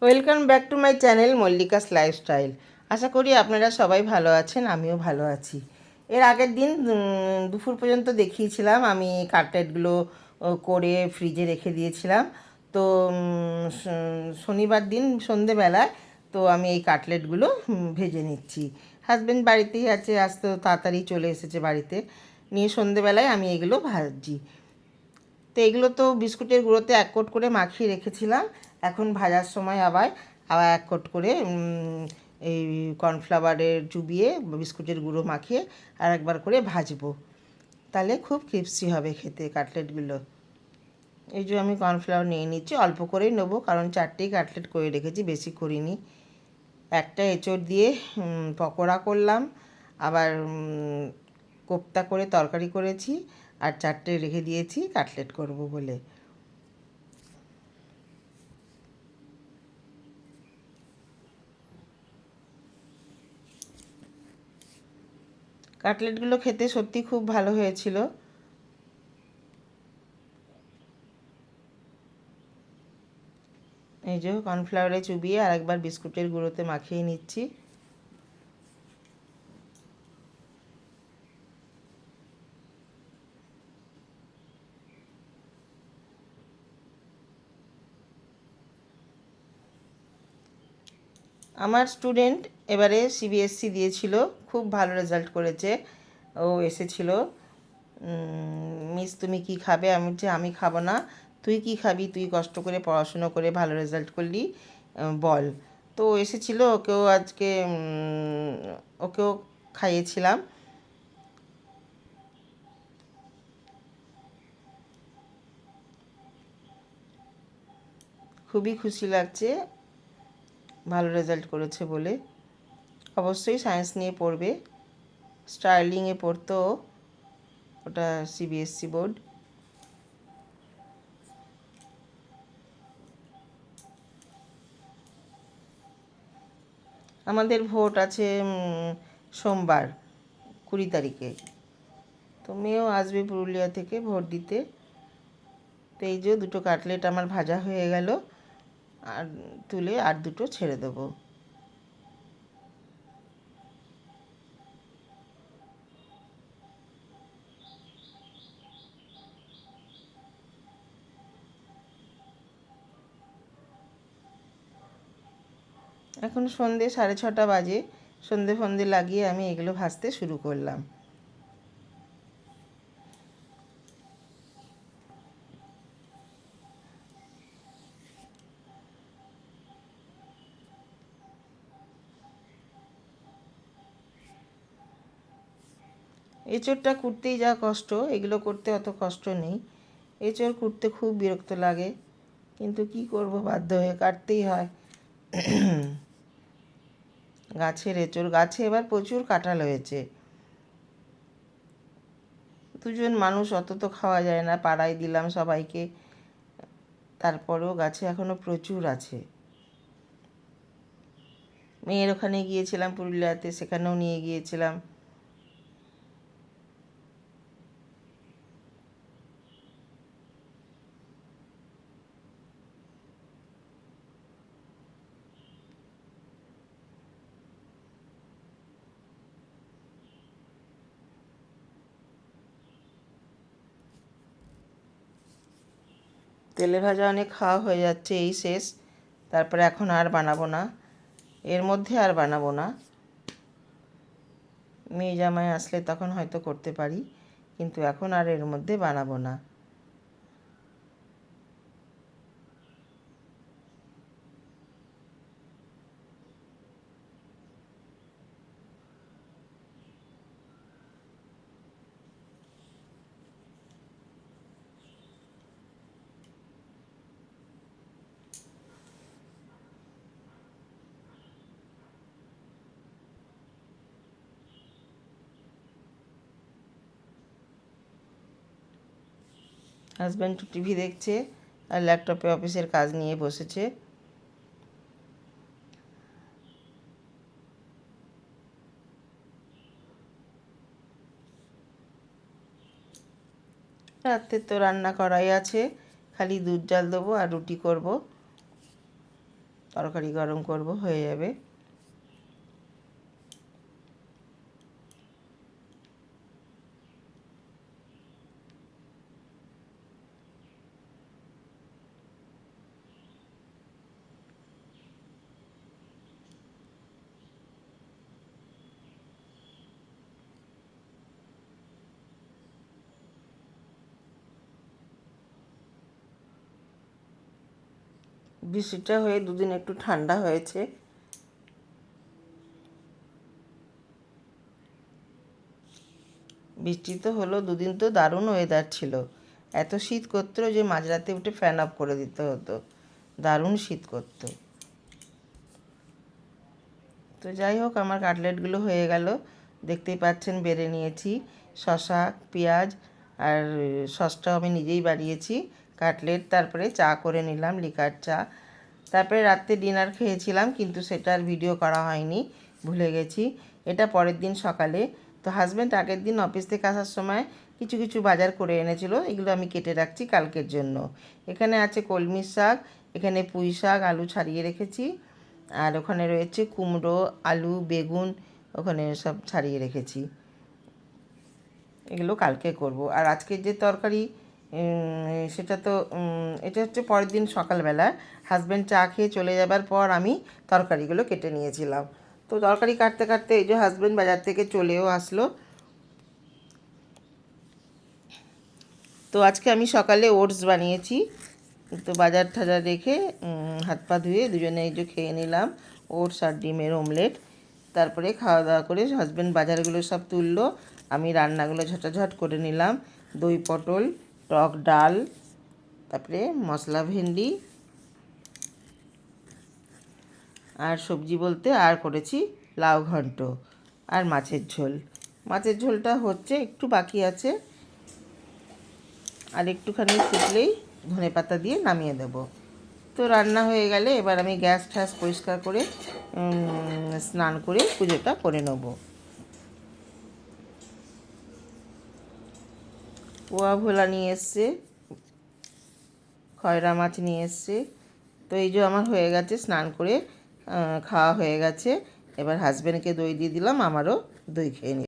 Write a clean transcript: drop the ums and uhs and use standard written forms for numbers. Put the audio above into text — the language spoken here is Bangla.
Welcome back to my channel Mallika's lifestyle. আশা করি আপনারা সবাই ভালো আছেন, আমিও ভালো আছি। এর আগের দিন দুপুর পর্যন্ত দেখিয়েছিলাম আমি কাটলেটগুলো করে ফ্রিজে রেখে দিয়েছিলাম। তো শনিবার দিন সন্ধেবেলায় তো আমি এই কাটলেটগুলো ভেজে নিচ্ছি। হাজব্যান্ড বাড়িতেই আছে, আজ তো তাড়াতাড়ি চলে এসেছে বাড়িতে, নিয়ে সন্ধেবেলায় আমি এগুলো ভাজছি। তো এগুলো তো বিস্কুটের গুঁড়োতে এক কোট করে মাখিয়ে রেখেছিলাম, এখন ভাজার সময় আবার আবার এক কোট করে এই কর্নফ্লাওয়ারের চুবিয়ে বিস্কুটের গুঁড়ো মাখিয়ে আর একবার করে ভাজবো, তাহলে খুব ক্রিস্পি হবে খেতে কাটলেটগুলো। এই যে আমি কর্নফ্লাওয়ার নিয়ে নিচ্ছি, অল্প করেই নেবো কারণ 4টেই কাটলেট করে রেখেছি, বেশি করিনি। একটা এঁচড় দিয়ে পকোড়া করলাম, আবার কোপ্তা করে তরকারি করেছি, আর 4টে রেখে দিয়েছি কাটলেট করব বলে। কাটলেটগুলো খেতে সত্যি খুব ভালো হয়েছিল। এই যে কর্নফ্লাওয়ারে চুবিয়ে আর একবার বিস্কুটের গুঁড়োতে মাখিয়ে নিচ্ছি। আমার স্টুডেন্ট এবারে সিবিএসসি দিয়েছিল, খুব ভালো রেজাল্ট করেছে। ও এসেছিল, মিস তুমি কি খাবে? আমি বলছি আমি খাবো না, তুই কি খাবি? তুই কষ্ট করে পড়াশুনো করে ভালো রেজাল্ট করলি, বল। তো এসেছিল, ওকেও খাইয়েছিলাম। খুবই খুশি লাগছে ভালো রেজাল্ট করেছে বলে। অবশ্যই সায়েন্স নিয়ে পড়বে, স্টার্লিংয়ে পড়তো, ওটা সিবিএসসি বোর্ড। আমাদের ভোট আছে সোমবার 20 তারিখে, তো মেয়েও আসবে পুরুলিয়া থেকে ভোট দিতে। তো এই যে দুটো কাটলেট আমার ভাজা হয়ে গেল, আর তুলে আর দুটো ছেড়ে দেবো। এখন সন্ধে 6:30 বাজে, সন্ধে ফন্ধে লাগিয়ে আমি এগুলো ভাজতে শুরু করলাম। এঁচোড়টা কুটতেই যা কষ্ট, এগুলো করতে অত কষ্ট নেই। এঁচোড় কুটতে খুব বিরক্ত লাগে, কিন্তু কি করব, বাধ্য হয়ে কাটতেই হয়। গাছের এঁচোড়, গাছে এবার প্রচুর কাঁঠাল হয়েছে। দুজন মানুষ অত তো খাওয়া যায় না, পাড়ায় দিলাম সবাইকে, তারপরেও গাছে এখনও প্রচুর আছে। মেয়ের ওখানে গিয়েছিলাম পুরুলিয়াতে, সেখানেও নিয়ে গিয়েছিলাম। তেলে ভাজা অনেক খাওয়া হয়ে যাচ্ছে, এই শেষ, তারপরে এখন আর বানাবো না, এর মধ্যে আর বানাবো না। মেয়ে জামাই আসলে তখন হয়তো করতে পারি, কিন্তু এখন আর এর মধ্যে বানাবো না। হাজব্যান্ড টিভি দেখছে আর ল্যাপটপে অফিসের কাজ নিয়ে বসেছে। রাত্রে তো রান্না করাই আছে, খালি দুধ জাল দেবো আর রুটি করব। তরকারি গরম করব, হয়ে যাবে। বৃষ্টিটা হয়ে দুদিন একটু ঠান্ডা হয়েছে। বৃষ্টি তো হলো, দুদিন তো দারুণ ওয়েদার ছিল। এত শীত করতো যে মাঝরাতে উঠে ফ্যান অফ করে দিতে হতো, দারুণ শীত করতো। তো যাই হোক, আমার কাটলেটগুলো হয়ে গেল, দেখতেই পাচ্ছেন বেড়ে নিয়েছি। শসা, পেঁয়াজ আর সসটাও আমি নিজেই বানিয়েছি। কাটলেট, তারপরে চা করে নিলাম, লিকার চা। তারপরে রাত্রে ডিনার খেয়েছিলাম, কিন্তু সেটা আর ভিডিও করা হয়নি, ভুলে গেছি। এটা পরের দিন সকালে। তো হাজব্যান্ড আগের দিন অফিস থেকে আসার সময় কিছু কিছু বাজার করে এনেছিল, এগুলো আমি কেটে রাখছি কালকের জন্য। এখানে আছে কলমি শাক, এখানে পুঁই শাক, আলু ছাড়িয়ে রেখেছি, আর ওখানে রয়েছে কুমড়ো, আলু, বেগুন, ওখানে সব ছাড়িয়ে রেখেছি। এগুলো কালকে করব। আর আজকের যে তরকারি, সেটা তো এটা হচ্ছে পরের দিন সকালবেলা হাজব্যান্ড চা খেয়ে চলে যাবার পর আমি তরকারিগুলো কেটে নিয়েছিলাম। তো তরকারি কাটতে কাটতে এই যে হাজব্যান্ড বাজার থেকে চলেও আসলো। তো আজকে আমি সকালে ওটস বানিয়েছি। তো বাজার টাজার রেখে হাত পা ধুয়ে দুজনে এই যে খেয়ে নিলাম ওটস আর ডিমের অমলেট। তারপরে খাওয়া দাওয়া করে হাজব্যান্ড বাজারগুলো সব তুললো, আমি রান্নাগুলো ঝটাঝট করে নিলাম। দই পটল, টক ডাল, তারপরে মশলা ভেন্ডি, আর সবজি বলতে আর করেছি লাউ ঘন্ট আর মাছের ঝোল। মাছের ঝোলটা হচ্ছে, একটু বাকি আছে, আর একটুখানি ফুটলেই ধনেপাতা দিয়ে নামিয়ে দেব। তো রান্না হয়ে গেলে এবার আমি গ্যাস ট্যাস পরিষ্কার করে স্নান করে পুজোটা করে নেব। পোয়া ভোলা নিয়ে এসছে, খয়রা মাছ নিয়ে এসছে। তো এই যে আমার হয়ে গেছে, স্নান করে খাওয়া হয়ে গেছে। এবার হাজব্যান্ডকে দই দিয়ে দিলাম, আমারও দই খেয়ে নিই।